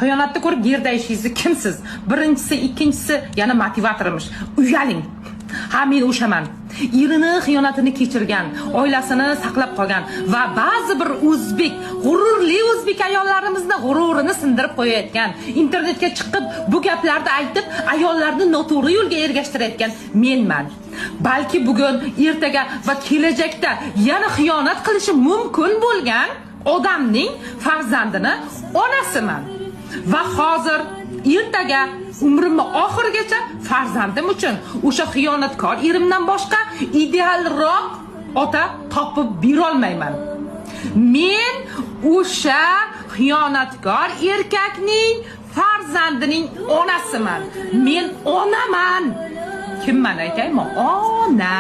Xiyonatni ko'rib gerdayishingizni kimsiz? Birinchisi, ikkinchisi yana motivatorimish. Uyaling. Ha, men o'shaman. Erini xiyonatini kechirgan, oilasini saqlab qolgan va ba'zi bir o'zbek, g'ururli o'zbek ayollarimizni g'ururini sindirib qo'yayotgan, internetga chiqib bu gaplarni aytib, ayollarni noto'g'ri yo'lga ergashtirayotgan menman. Balki bugun, ertaga va kelajakda yana xiyonat qilishi mumkin bo'lgan odamning farzandini onasiman. Va hozir ertaga umrimni oxirigacha farzandim uchun o'sha xiyonatkor erimdan boshqa idealroq ota topib bera olmayman. Men o'sha xiyonatkor erkakning farzandining onasiman. Men onaman. Kimman aytaymi? Ona.